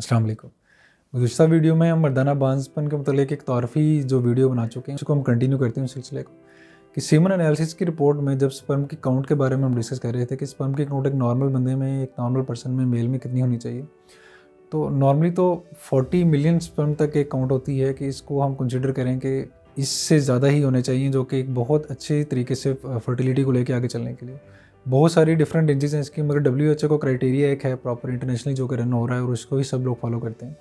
अस्सलाम वालेकुम। गुज़िश्ता वीडियो में हम मर्दाना बांझपन के मतलब एक तारफ़ी जो वीडियो बना चुके हैं उसको हम कंटिन्यू करते हैं उस सिलसिले को कि सीमन एनालिसिस की रिपोर्ट में जब स्पर्म की काउंट के बारे में हम डिस्कस कर रहे थे कि स्पर्म की काउंट एक नॉर्मल बंदे में, एक नॉर्मल पर्सन में, मेल में कितनी होनी चाहिए। तो नॉर्मली तो 40 मिलियन स्पर्म तक एक काउंट होती है कि इसको हम कंसिडर करें कि इससे ज़्यादा ही होने चाहिए, जो कि एक बहुत अच्छे तरीके से फर्टिलिटी को लेके आगे चलने के लिए। बहुत सारी डिफरेंट रेंजेस हैं इसकी, मगर WHO का क्राइटेरिया एक है प्रॉपर इंटरनेशनली जो कि रन हो रहा है और उसको ही सब लोग फॉलो करते हैं।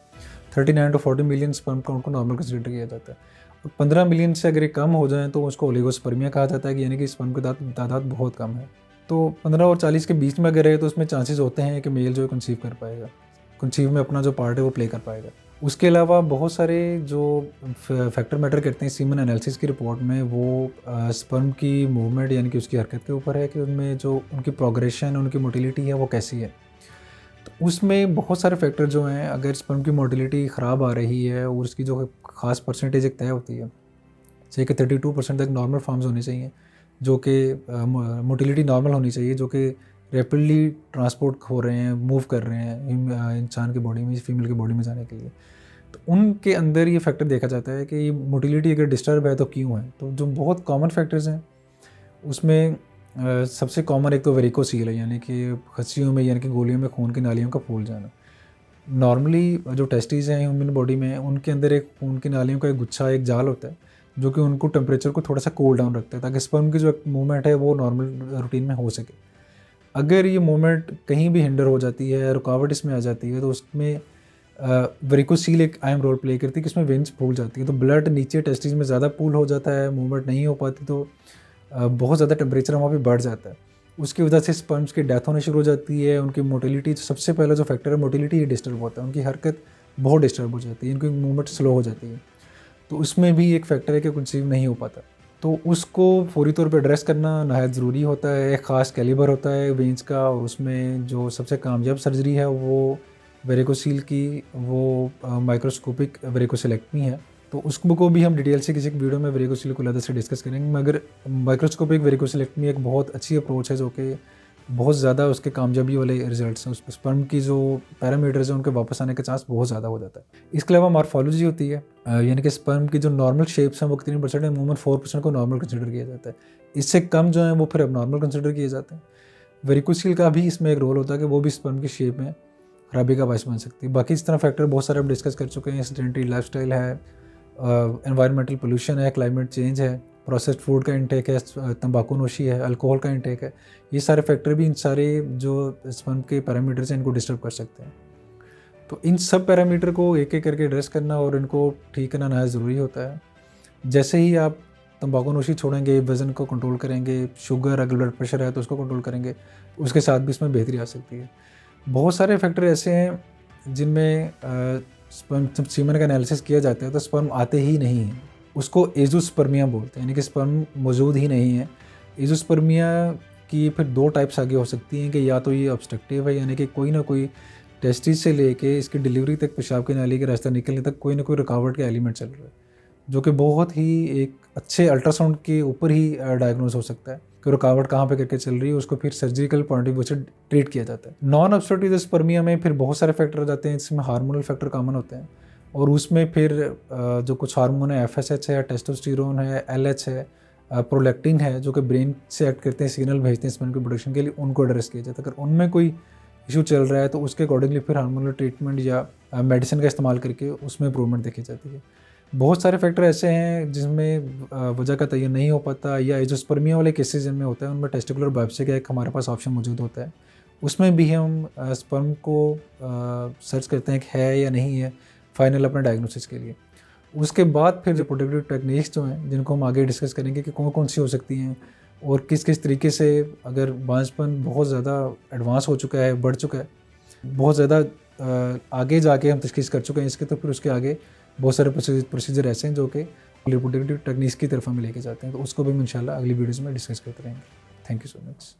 39 to 40 मिलियन स्पर्म काउंट को नॉर्मल कंसिडर किया जाता है और 15 मिलियन से अगर ये कम हो जाए तो उसको ओलिगोस्पर्मिया कहा जाता है कि यानी कि स्पर्म की तादाद बहुत कम है। तो 15 और 40 के बीच में अगर है तो उसमें चांसेस होते हैं कि मेल जो है कंसीव कर पाएगा, कंसीव में अपना जो पार्ट है वो प्ले कर पाएगा। उसके अलावा बहुत सारे जो फैक्टर मैटर करते हैं सीमन एनालिसिस की रिपोर्ट में, वो स्पर्म की मूवमेंट यानी कि उसकी हरकत के ऊपर है कि उनमें जो उनकी प्रोग्रेशन, उनकी मोटिलिटी है वो कैसी है। तो उसमें बहुत सारे फैक्टर जो हैं, अगर स्पर्म की मोटिलिटी ख़राब आ रही है और उसकी जो ख़ास परसेंटेज एक तय होती है, जैसे कि 32% तक नॉर्मल फॉर्म्स होने चाहिए, जो कि मोटिलिटी नॉर्मल होनी चाहिए, जो कि रैपिडली ट्रांसपोर्ट हो रहे हैं, मूव कर रहे हैं इंसान की बॉडी में, फीमेल की बॉडी में जाने के लिए। तो उनके अंदर ये फैक्टर देखा जाता है कि मोटिलिटी अगर डिस्टर्ब है तो क्यों है। तो जो बहुत कॉमन फैक्टर्स हैं उसमें सबसे कॉमन एक तो वेरिकोसील है, यानी कि खस्सियों में यानी कि गोलियों में खून की नालियों का फूल जाना। नॉर्मली जो टेस्टिस हैं ह्यूमन बॉडी में, उनके अंदर एक खून की नालियों का एक गुच्छा, एक जाल होता है जो कि उनको टेम्परेचर को थोड़ा सा कूल डाउन रखता है ताकि स्पर्म की जो मूवमेंट है वो नॉर्मल रूटीन में हो सके। अगर ये मूवमेंट कहीं भी हिंडर हो जाती है, रुकावट इसमें आ जाती है, तो उसमें वेरिकोसील एक अहम रोल प्ले करती है कि उसमें वेन्स फूल जाती है, तो ब्लड नीचे टेस्टिस में ज़्यादा पूल हो जाता है, मूवमेंट नहीं हो पाती, तो बहुत ज़्यादा टेम्परेचर वहाँ पे बढ़ जाता है। उसकी वजह से स्पर्म्स की डेथ होनी शुरू हो जाती है, उनकी मोटिलिटी, सबसे पहला जो फैक्टर है मोटिलिटी, ही डिस्टर्ब होता है, उनकी हरकत बहुत डिस्टर्ब हो जाती है, इनकी मूवमेंट स्लो हो जाती है। तो उसमें भी एक फैक्टर है कि कंसीव नहीं हो पाता। तो उसको फौरी तौर पे एड्रेस करना नहायत ज़रूरी होता है। एक ख़ास कैलिबर होता है वेन्स का, और उसमें जो सबसे कामयाब सर्जरी है वो वेरिकोसील की, वो माइक्रोस्कोपिक वेरिकोसिलेक्टमी है। तो उसको भी हम डिटेल से किसी वीडियो में वेरिकोसील को अलग से डिस्कस करेंगे, मगर माइक्रोस्कोपिक वेरिकोसिलेक्टमी एक बहुत अच्छी अप्रोच है जो कि बहुत ज़्यादा उसके कामयाबी वाले रिजल्ट्स हैं। उस स्पर्म की जो पैरामीटर्स हैं उनके वापस आने का चांस बहुत ज़्यादा हो जाता है। इसके अलावा मॉर्फोलॉजी होती है, यानी कि स्पर्म की जो नॉर्मल शेप्स हैं वो कितनी परसेंट है, अमूमन 4% को नॉर्मल कंसिडर किया जाता है। इससे कम जो है वो फिर अब नॉर्मल कंसिडर किए जाते हैं। वेरिकोसील का भी इसमें एक रोल होता है कि वो भी स्पर्म की शेप में खराबी का बायस बन सकती है। बाकी इस तरह फैक्टर बहुत सारे हम डिस्कस कर चुके हैं। सेडेंटरी लाइफस्टाइल है, एनवायरमेंटल पोल्यूशन है, क्लाइमेट चेंज है, प्रोसेस्ड फूड का इंटेक है, तंबाकू नोशी है, अल्कोहल का इंटेक है। ये सारे फैक्टर भी इन सारे जो स्पर्म के पैरामीटर्स हैं इनको डिस्टर्ब कर सकते हैं। तो इन सब पैरामीटर को एक एक करके एड्रेस करना और इनको ठीक करना नहायत ज़रूरी होता है। जैसे ही आप तंबाकू नोशी छोड़ेंगे, वज़न को कंट्रोल करेंगे, शुगर अगर ब्लड प्रेशर है तो उसको कंट्रोल करेंगे, उसके साथ भी इसमें बेहतरी आ सकती है। बहुत सारे फैक्टर ऐसे हैं जिनमें स्पर्म, जब सीमन का एनालिसिस किया जाता है तो स्पर्म आते ही नहीं हैं, उसको एज़ोस्पर्मिया बोलते हैं, यानी कि स्पर्म मौजूद ही नहीं है। एज़ोस्पर्मिया की फिर 2 टाइप्स आगे हो सकती हैं कि या तो ये ऑब्स्ट्रक्टिव है, यानी कि कोई ना कोई टेस्टिस से लेके इसकी डिलीवरी तक, पेशाब की नाली के रास्ता निकलने तक कोई ना कोई रुकावट का एलिमेंट चल रहा है, जो कि बहुत ही एक अच्छे अल्ट्रासाउंड के ऊपर ही डायग्नोज हो सकता है कि रुकावट कहाँ पे करके चल रही है। उसको फिर सर्जिकल पॉइंट ऑफ व्यू से ट्रीट किया जाता है। नॉन ऑब्स्ट्रक्टिव स्पर्मिया में फिर बहुत सारे फैक्टर आ जाते हैं, जिसमें हार्मोनल फैक्टर कॉमन होते हैं, और उसमें फिर जो कुछ हार्मोन है, FSH है, टेस्टोस्टेरोन है, LH है, प्रोलैक्टिन है, जो कि ब्रेन से एक्ट करते हैं, सिग्नल भेजते हैं स्पर्म के प्रोडक्शन के लिए, उनको एड्रेस किया जाता है। अगर उनमें कोई इशू चल रहा है तो उसके अकॉर्डिंगली फिर हार्मोनल ट्रीटमेंट या मेडिसिन का इस्तेमाल करके उसमें इंप्रूवमेंट देखी जाती है। बहुत सारे फैक्टर ऐसे हैं जिसमें वजह का तयन नहीं हो पाता, या एज़ोस्पर्मिया वाले केसेस जिनमें होता है उनमें टेस्टिकुलर बायोप्सी का एक हमारे पास ऑप्शन मौजूद होता है। उसमें भी हम स्पर्म को सर्च करते हैं कि है या नहीं है, फाइनल अपने डायग्नोसिस के लिए। उसके बाद फिर जो प्रोटेक्टिव टेक्निक्स जो हैं जिनको हम आगे डिस्कस करेंगे कि कौन कौन सी हो सकती हैं और किस किस तरीके से, अगर बांझपन बहुत ज़्यादा एडवांस हो चुका है, बढ़ चुका है, बहुत ज़्यादा आगे जाके हम तशख़ीस कर चुके हैं इसके, तो फिर उसके आगे बहुत सारे प्रोसीजर ऐसे हैं जो कि रिप्रोडक्टिव टेक्निक्स की तरफ हमें लेके जाते हैं। तो उसको भी हम इंशाल्लाह अगली वीडियोज़ में डिस्कस करते रहेंगे। Thank you so much.